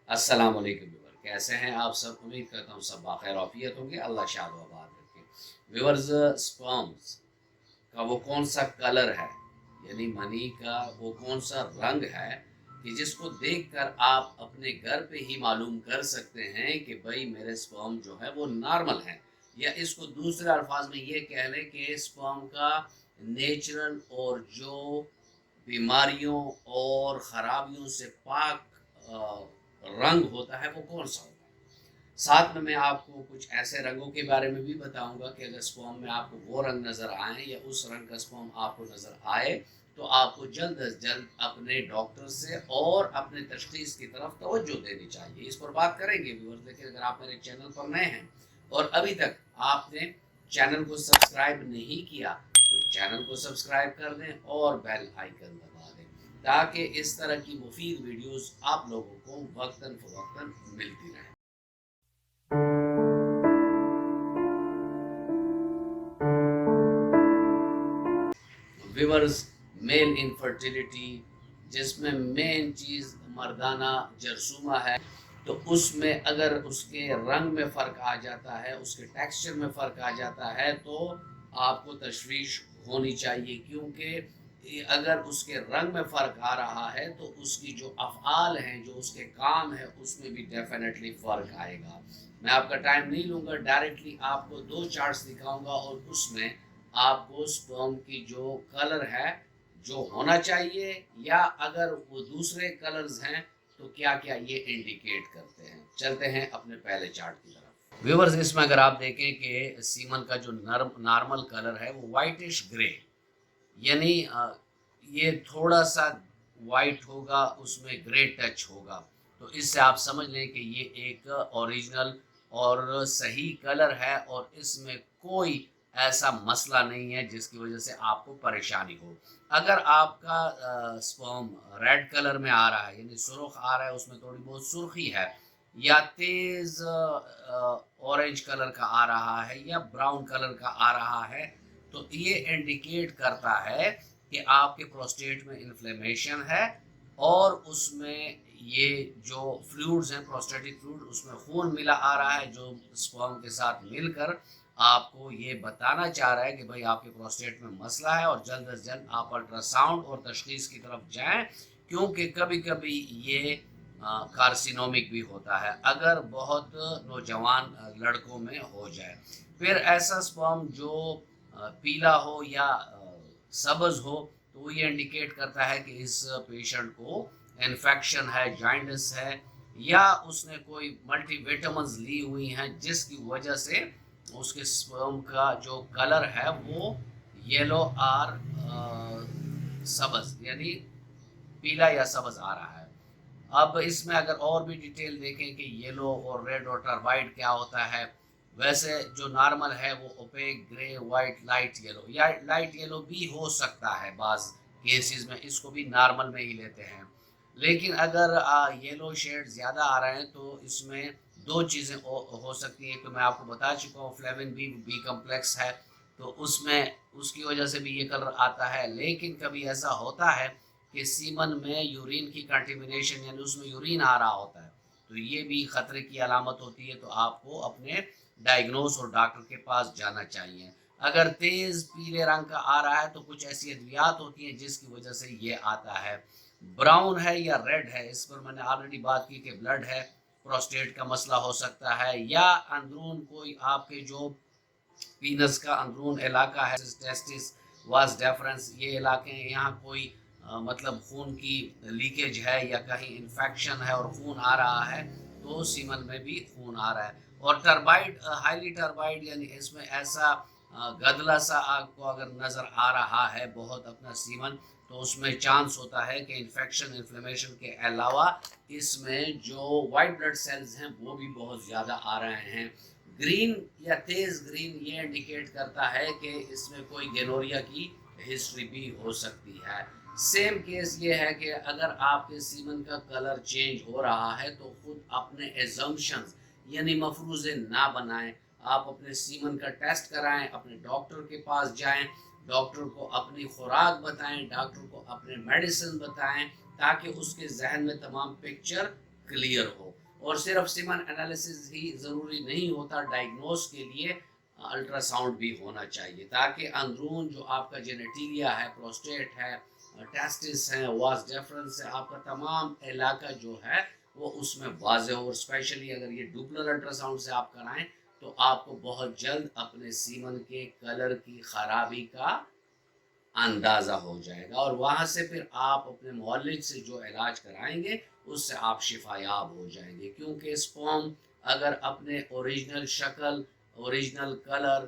अस्सलाम वालेकुम व्यूअर, कैसे हैं आप सब। उम्मीद करता हूँ सब बाखैर औफियत होंगे। अल्लाह शाद व आबाद रखे। व्यूअर्स, स्पर्म्स का वो कौन सा कलर है, यानी मनी का वो कौन सा रंग है कि जिसको देखकर आप अपने घर पे ही मालूम कर सकते हैं कि भाई मेरे स्पर्म जो है वो नॉर्मल है, या इसको दूसरे अल्फाज में ये कह लें कि स्पर्म का नेचुरल और जो बीमारियों और ख़राबियों से पाक रंग होता है वो कौन सा होता है। साथ में मैं आपको कुछ ऐसे रंगों के बारे में भी बताऊंगा कि अगर स्पर्म में आपको वो रंग नज़र आए या उस रंग का स्पर्म आपको नज़र आए तो आपको जल्द अज जल्द अपने डॉक्टर से और अपने तशखीस की तरफ तवज्जो देनी चाहिए। इस पर बात करेंगे व्यूअर्स। लेकिन अगर आप मेरे चैनल पर नए हैं और अभी तक आपने चैनल को सब्सक्राइब नहीं किया तो चैनल को सब्सक्राइब कर दें और बेल आइकन दबा दें, ताकि इस तरह की मुफीद वीडियोस आप लोगों को वक्तन फवक्तन मिलती रहे। विवर्स, मेल इनफर्टिलिटी, जिसमें मेन चीज़ मर्दाना जरसूमा है, तो उसमें अगर उसके रंग में फ़र्क आ जाता है, उसके टेक्सचर में फ़र्क आ जाता है तो आपको तशवीश होनी चाहिए, क्योंकि अगर उसके रंग में फ़र्क आ रहा है तो उसकी जो अफ़आल हैं, जो उसके काम है, उसमें भी डेफिनेटली फ़र्क आएगा। मैं आपका टाइम नहीं लूँगा, डायरेक्टली आपको दो चार्ट्स दिखाऊंगा और उसमें आपको स्पर्म की जो कलर है जो होना चाहिए, या अगर वो दूसरे कलर्स हैं तो क्या क्या ये इंडिकेट करते हैं। चलते हैं अपने पहले चार्ट की तरफ। व्यूवर्स, इसमें अगर आप देखें कि सीमन का जो नॉर्मल कलर है वो वाइटिश ग्रे, यानी ये थोड़ा सा वाइट होगा, उसमें ग्रे टच होगा, तो इससे आप समझ लें कि ये एक ओरिजिनल और सही कलर है और इसमें कोई ऐसा मसला नहीं है जिसकी वजह से आपको परेशानी हो। अगर आपका स्पर्म रेड कलर में आ रहा है, यानी सुर्ख आ रहा है, उसमें थोड़ी बहुत सुर्खी है, या तेज़ ऑरेंज कलर का आ रहा है या ब्राउन कलर का आ रहा है, तो ये इंडिकेट करता है कि आपके प्रोस्टेट में इन्फ्लेमेशन है और उसमें ये जो फ्लूइड्स हैं, प्रोस्टेटिक फ्लूइड, उसमें खून मिला आ रहा है जो स्पर्म के साथ मिलकर आपको ये बताना चाह रहा है कि भाई आपके प्रोस्टेट में मसला है और जल्द अज जल्द आप अल्ट्रासाउंड और तशखीस की तरफ जाएं, क्योंकि कभी कभी ये कार्सिनोमिक भी होता है अगर बहुत नौजवान लड़कों में हो जाए। फिर ऐसा स्पर्म जो पीला हो या सब्ज हो तो ये इंडिकेट करता है कि इस पेशेंट को इन्फेक्शन है, जॉइंटिस है, या उसने कोई मल्टीविटामिन्स ली हुई हैं जिसकी वजह से उसके स्पर्म का जो कलर है वो येलो और सब्ज, यानी पीला या सब्ज आ रहा है। अब इसमें अगर और भी डिटेल देखें कि येलो और रेड और टर्बाइड क्या होता है, वैसे जो नॉर्मल है वो opaque grey white light yellow या लाइट येलो भी हो सकता है। बाज़ केसेस में इसको भी नॉर्मल में ही लेते हैं। लेकिन अगर येलो शेड ज़्यादा आ रहे हैं तो इसमें दो चीज़ें हो सकती हैं। तो मैं आपको बता चुका हूँ फ्लेविन बी बी कम्प्लेक्स है, तो उसमें उसकी वजह से भी ये कलर आता है। लेकिन कभी ऐसा होता है कि सीमन में यूरिन की कंटेमिनेशन, यानी उसमें यूरिन आ रहा होता है, तो ये भी खतरे की अलामत होती है। तो आपको अपने डायग्नोस और डॉक्टर के पास जाना चाहिए। अगर तेज़ पीले रंग का आ रहा है तो कुछ ऐसी अद्वियात होती हैं जिसकी वजह से ये आता है। ब्राउन है या रेड है, इस पर मैंने ऑलरेडी बात की कि ब्लड है, प्रोस्टेट का मसला हो सकता है, या अंदरून कोई आपके जो पीनस का अंदरून इलाका है, टेस्टिस वास डेफरेंस, ये इलाके हैं, यहाँ कोई मतलब खून की लीकेज है या कहीं इन्फेक्शन है और खून आ रहा है, तो सीमन में भी खून आ रहा है। और टर्बाइड, हाईली टर्बाइड, यानी इसमें ऐसा गदला सा आपको अगर नज़र आ रहा है बहुत अपना सीमन, तो उसमें चांस होता है कि इन्फेक्शन इन्फ्लेमेशन के अलावा इसमें जो वाइट ब्लड सेल्स हैं वो भी बहुत ज़्यादा आ रहे हैं। ग्रीन या तेज़ ग्रीन ये इंडिकेट करता है कि इसमें कोई गेनोरिया की हिस्ट्री भी हो सकती है। सेम केस ये है कि अगर आपके सीमन का कलर चेंज हो रहा है तो खुद अपने एजम्पशंस यानी मफरूज़े ना बनाएं। आप अपने सीमन का टेस्ट कराएं, अपने डॉक्टर के पास जाएं, डॉक्टर को अपनी खुराक बताएं, डॉक्टर को अपने मेडिसिन बताएं, ताकि उसके जहन में तमाम पिक्चर क्लियर हो। اور صرف سیمن انالیسز ہی ضروری نہیں ہوتا، ڈائگنوز کے لیے الٹرا ساؤنڈ بھی ہونا چاہیے، تاکہ اندرون جو آپ کا جینیٹیریا ہے، پروسٹیٹ ہے، ٹیسٹس ہیں، واس ڈیفرنس ہے، آپ کا تمام علاقہ جو ہے وہ اس میں واضح ہو۔ اور اسپیشلی اگر یہ ڈوپلر الٹرا ساؤنڈ سے آپ کرائیں تو آپ کو بہت جلد اپنے سیمن کے کلر کی خرابی کا اندازہ ہو جائے گا، اور وہاں سے پھر آپ اپنے مولد سے جو علاج کرائیں گے اس سے آپ شفا یاب ہو جائیں گے، کیونکہ سپرم اگر اپنے اوریجنل شکل، اوریجنل کلر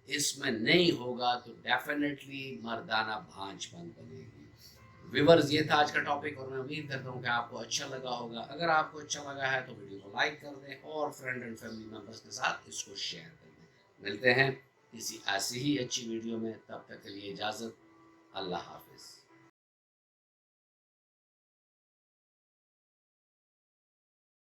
اس میں نہیں ہوگا تو ڈیفینیٹلی مردانہ بھانج پن بنے گی۔ ویورز، یہ تھا آج کا ٹاپک، اور میں امید کرتا ہوں کہ آپ کو اچھا لگا ہوگا۔ اگر آپ کو اچھا لگا ہے تو ویڈیو کو لائک کر دیں اور فرینڈ اینڈ فیملی ممبرس کے ساتھ اس کو شیئر کر دیں۔ ملتے ہیں کسی ایسی ہی اچھی ویڈیو میں، تب تک کے لیے اجازت، اللہ حافظ۔